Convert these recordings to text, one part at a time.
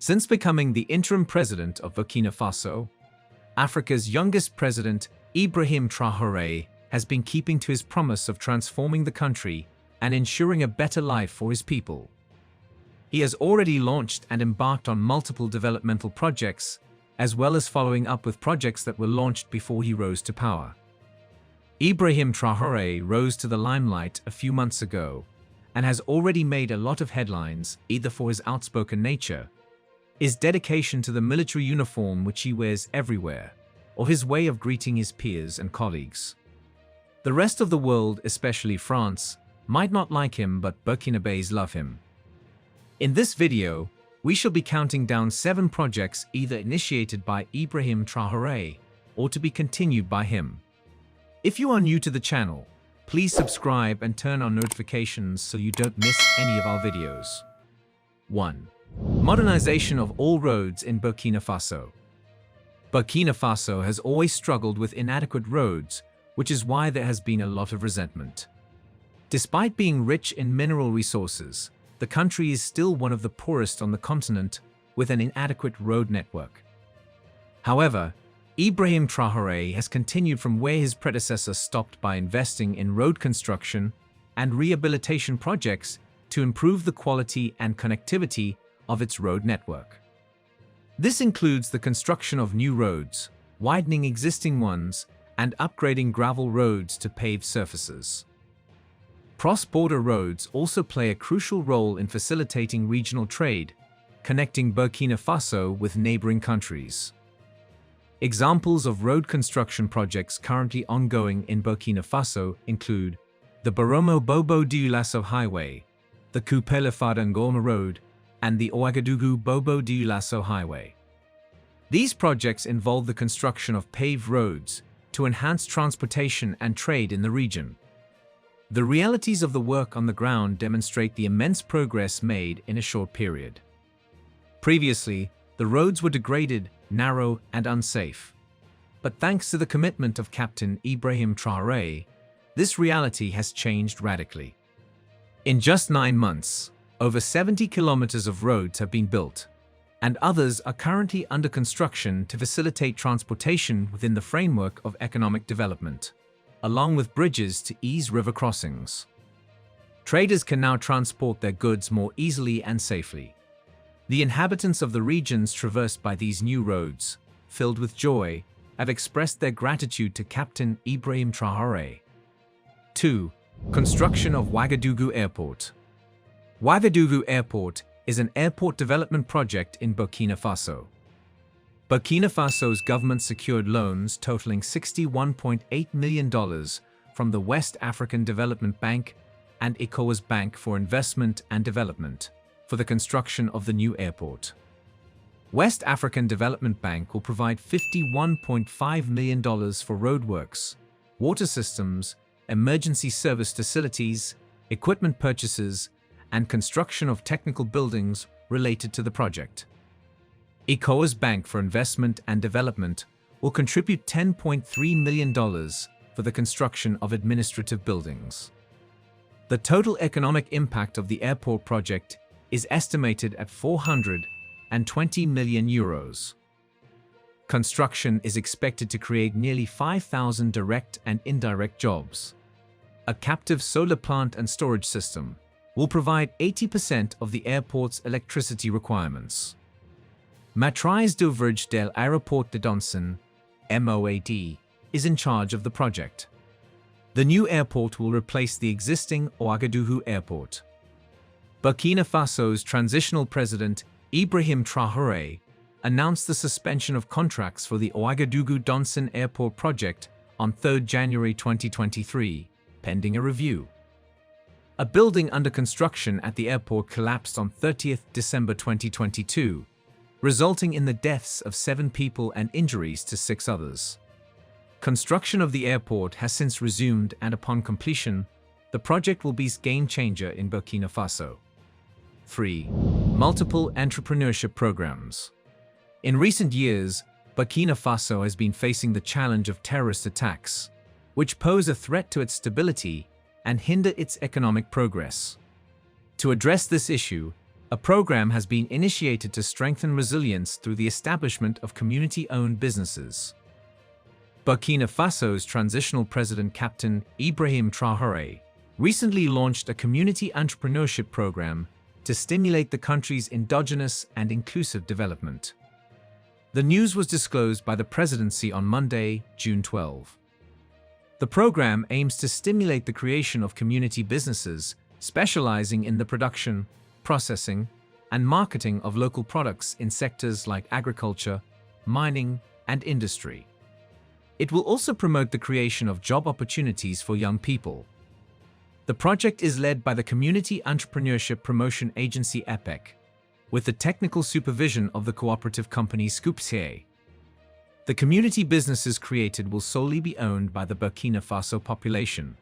Since becoming the interim president of Burkina Faso, Africa's youngest president, Ibrahim Traoré, has been keeping to his promise of transforming the country and ensuring a better life for his people. He has already launched and embarked on multiple developmental projects, as well as following up with projects that were launched before he rose to power. Ibrahim Traoré rose to the limelight a few months ago and has already made a lot of headlines, either for his outspoken nature, his dedication to the military uniform which he wears everywhere, or his way of greeting his peers and colleagues. The rest of the world, especially France, might not like him, but Burkinabés love him. In this video, we shall be counting down 7 projects either initiated by Ibrahim Traoré or to be continued by him. If you are new to the channel, please subscribe and turn on notifications so you don't miss any of our videos. 1. Modernization of all roads in Burkina Faso. Burkina Faso has always struggled with inadequate roads, which is why there has been a lot of resentment. Despite being rich in mineral resources, the country is still one of the poorest on the continent, with an inadequate road network. However, Ibrahim Traoré has continued from where his predecessor stopped by investing in road construction and rehabilitation projects to improve the quality and connectivity of its road network. This includes the construction of new roads, widening existing ones, and upgrading gravel roads to paved surfaces. Cross-border roads also play a crucial role in facilitating regional trade, connecting Burkina Faso with neighboring countries. Examples of road construction projects currently ongoing in Burkina Faso include the Boromo-Bobo-Dioulasso Highway, the Kupele-Fada-Ngoma Road, and the Ouagadougou-Bobo-Dioulasso Highway. These projects involve the construction of paved roads to enhance transportation and trade in the region. The realities of the work on the ground demonstrate the immense progress made in a short period. Previously, the roads were degraded, narrow, and unsafe. But thanks to the commitment of Captain Ibrahim Traoré, this reality has changed radically. In just 9 months, over 70 kilometers of roads have been built, and others are currently under construction to facilitate transportation within the framework of economic development, along with bridges to ease river crossings. Traders can now transport their goods more easily and safely. The inhabitants of the regions traversed by these new roads, filled with joy, have expressed their gratitude to Captain Ibrahim Traoré. 2. Construction of Ouagadougou Airport. Ouagadougou Airport is an airport development project in Burkina Faso. Burkina Faso's government secured loans totaling $61.8 million from the West African Development Bank and ECOWAS Bank for Investment and Development for the construction of the new airport. West African Development Bank will provide $51.5 million for roadworks, water systems, emergency service facilities, equipment purchases, and construction of technical buildings related to the project. ECOWAS Bank for Investment and Development will contribute $10.3 million for the construction of administrative buildings. The total economic impact of the airport project is estimated at €420 million. Construction is expected to create nearly 5,000 direct and indirect jobs. A captive solar plant and storage system will provide 80% of the airport's electricity requirements. Maîtrise d'ouvrage de l'Aéroport de Donson, MOAD, is in charge of the project. The new airport will replace the existing Ouagadougou Airport. Burkina Faso's transitional president, Ibrahim Traoré, announced the suspension of contracts for the Ouagadougou-Donson Airport project on 3 January 2023, pending a review. A building under construction at the airport collapsed on 30 December 2022, resulting in the deaths of 7 people and injuries to 6 others. Construction of the airport has since resumed, and upon completion, the project will be a game-changer in Burkina Faso. 3. Multiple entrepreneurship programs. In recent years, Burkina Faso has been facing the challenge of terrorist attacks, which pose a threat to its stability and hinder its economic progress. To address this issue, A program has been initiated to strengthen resilience through the establishment of community-owned businesses. Burkina Faso's transitional president, Captain Ibrahim Traoré, recently launched a community entrepreneurship program to stimulate the country's endogenous and inclusive development. The news was disclosed by the presidency on Monday, June 12. The program aims to stimulate the creation of community businesses specializing in the production, processing, and marketing of local products in sectors like agriculture, mining, and industry. It will also promote the creation of job opportunities for young people. The project is led by the Community Entrepreneurship Promotion Agency (EPEC), with the technical supervision of the cooperative company Scoopsier. The community businesses created will solely be owned by the Burkina Faso population.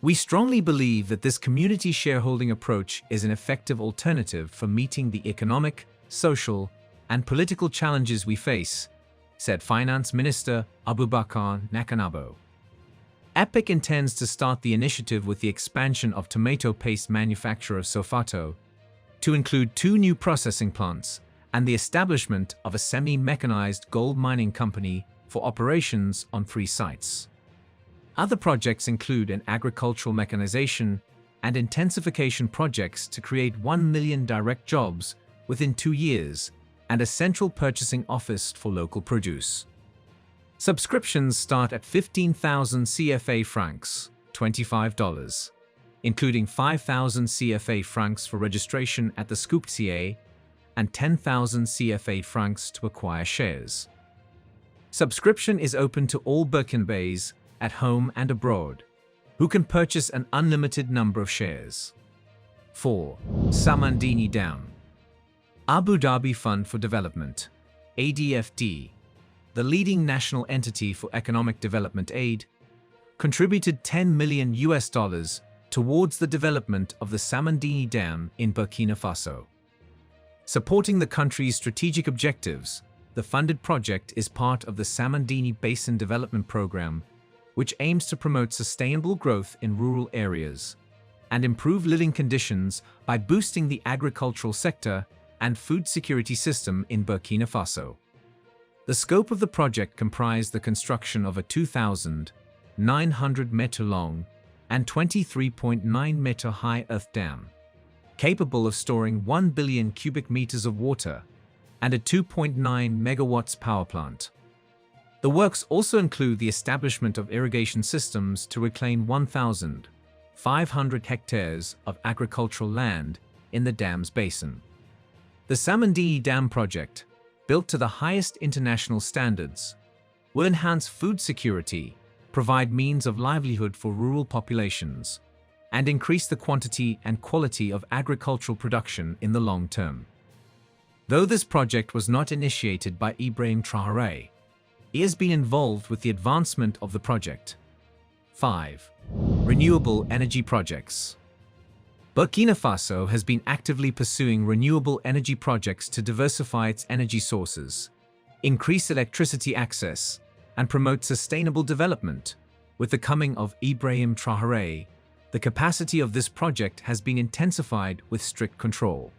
We strongly believe that this community shareholding approach is an effective alternative for meeting the economic, social, and political challenges we face, said Finance Minister Abubakar Nakanabo. EPEC intends to start the initiative with the expansion of tomato paste manufacturer Sofato to include 2 new processing plants and the establishment of a semi-mechanized gold mining company for operations on 3 sites. Other projects include an agricultural mechanization and intensification projects to create 1 million direct jobs within 2 years and a central purchasing office for local produce. Subscriptions start at 15,000 CFA francs, $25, including 5,000 CFA francs for registration at the Scoopsier and 10,000 CFA francs to acquire shares. Subscription is open to all Burkinabés at home and abroad, who can purchase an unlimited number of shares. 4. Samandini Dam. Abu Dhabi Fund for Development, ADFD, the leading national entity for economic development aid, contributed $10 million towards the development of the Samandini Dam in Burkina Faso. Supporting the country's strategic objectives, the funded project is part of the Samandini Basin Development Program, which aims to promote sustainable growth in rural areas and improve living conditions by boosting the agricultural sector and food security system in Burkina Faso. The scope of the project comprised the construction of a 2,900-meter long and 23.9-meter high earth dam, capable of storing 1 billion cubic meters of water, and a 2.9 megawatts power plant. The works also include the establishment of irrigation systems to reclaim 1,500 hectares of agricultural land in the dam's basin. The Samandini Dam project, built to the highest international standards, will enhance food security, provide means of livelihood for rural populations, and increase the quantity and quality of agricultural production in the long term. Though this project was not initiated by Ibrahim Traoré, he has been involved with the advancement of the project. 5. Renewable energy projects. Burkina Faso has been actively pursuing renewable energy projects to diversify its energy sources, increase electricity access, and promote sustainable development. With the coming of Ibrahim Traoré, the capacity of this project has been intensified with strict control.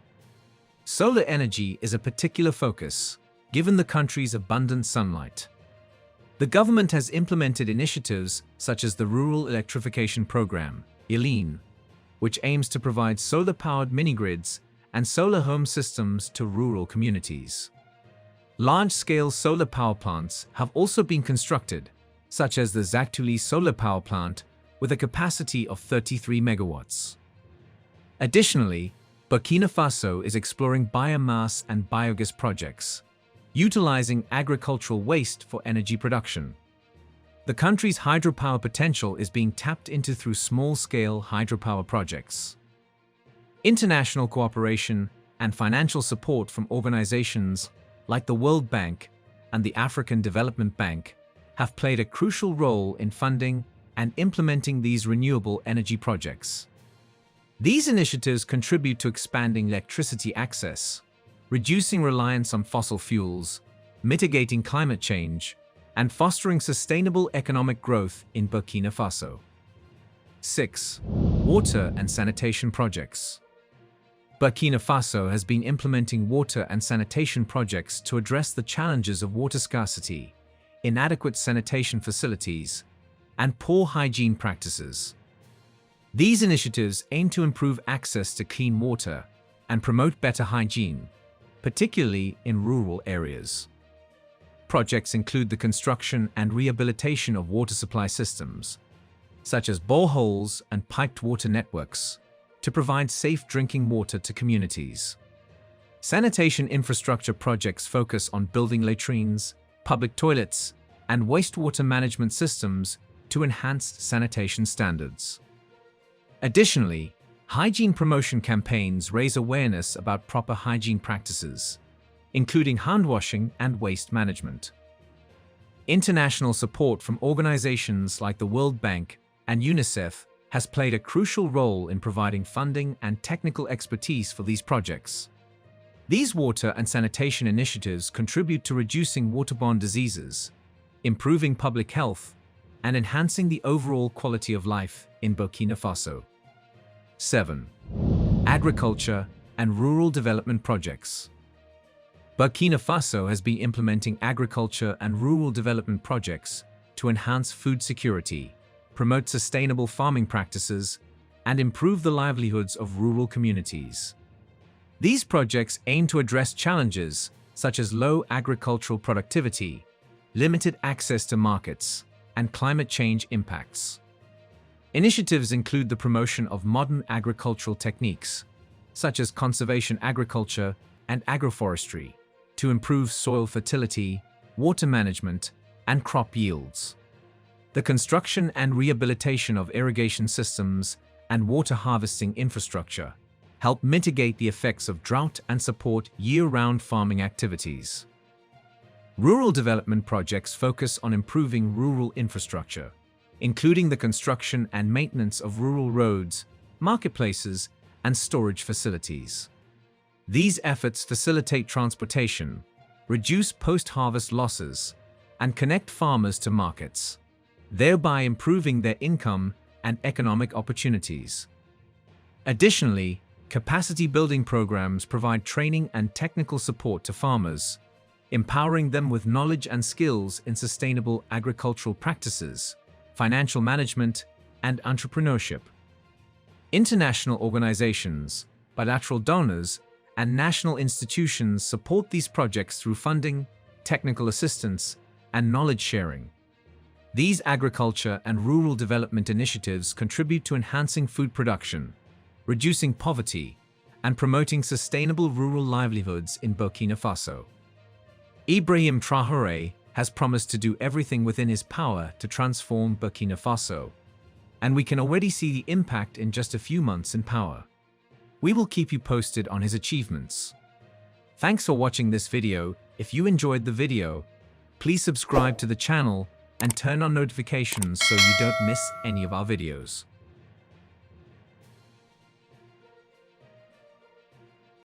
Solar energy is a particular focus, given the country's abundant sunlight. The government has implemented initiatives such as the Rural Electrification Program, ILEAN, which aims to provide solar-powered mini-grids and solar home systems to rural communities. Large-scale solar power plants have also been constructed, such as the Zaktuli solar power plant with a capacity of 33 megawatts. Additionally, Burkina Faso is exploring biomass and biogas projects, utilizing agricultural waste for energy production. The country's hydropower potential is being tapped into through small-scale hydropower projects. International cooperation and financial support from organizations like the World Bank and the African Development Bank have played a crucial role in funding and implementing these renewable energy projects. These initiatives contribute to expanding electricity access, reducing reliance on fossil fuels, mitigating climate change, and fostering sustainable economic growth in Burkina Faso. 6. Water and sanitation projects. Burkina Faso has been implementing water and sanitation projects to address the challenges of water scarcity, inadequate sanitation facilities, and poor hygiene practices. These initiatives aim to improve access to clean water and promote better hygiene, particularly in rural areas. Projects include the construction and rehabilitation of water supply systems, such as boreholes and piped water networks, to provide safe drinking water to communities. Sanitation infrastructure projects focus on building latrines, public toilets, and wastewater management systems to enhance sanitation standards. Additionally, hygiene promotion campaigns raise awareness about proper hygiene practices, including handwashing and waste management. International support from organizations like the World Bank and UNICEF has played a crucial role in providing funding and technical expertise for these projects. These water and sanitation initiatives contribute to reducing waterborne diseases, improving public health, and enhancing the overall quality of life in Burkina Faso. 7. Agriculture and rural development projects. Burkina Faso has been implementing agriculture and rural development projects to enhance food security, promote sustainable farming practices, and improve the livelihoods of rural communities. These projects aim to address challenges such as low agricultural productivity, limited access to markets, and climate change impacts. Initiatives include the promotion of modern agricultural techniques, such as conservation agriculture and agroforestry, to improve soil fertility, water management, and crop yields. The construction and rehabilitation of irrigation systems and water harvesting infrastructure help mitigate the effects of drought and support year-round farming activities. Rural development projects focus on improving rural infrastructure, including the construction and maintenance of rural roads, marketplaces, and storage facilities. These efforts facilitate transportation, reduce post-harvest losses, and connect farmers to markets, thereby improving their income and economic opportunities. Additionally, capacity building programs provide training and technical support to farmers, empowering them with knowledge and skills in sustainable agricultural practices, financial management, and entrepreneurship. International organizations, bilateral donors, and national institutions support these projects through funding, technical assistance, and knowledge sharing. These agriculture and rural development initiatives contribute to enhancing food production, reducing poverty, and promoting sustainable rural livelihoods in Burkina Faso. Ibrahim Traoré has promised to do everything within his power to transform Burkina Faso, and we can already see the impact in just a few months in power. We will keep you posted on his achievements. Thanks for watching this video. If you enjoyed the video, please subscribe to the channel and turn on notifications so you don't miss any of our videos.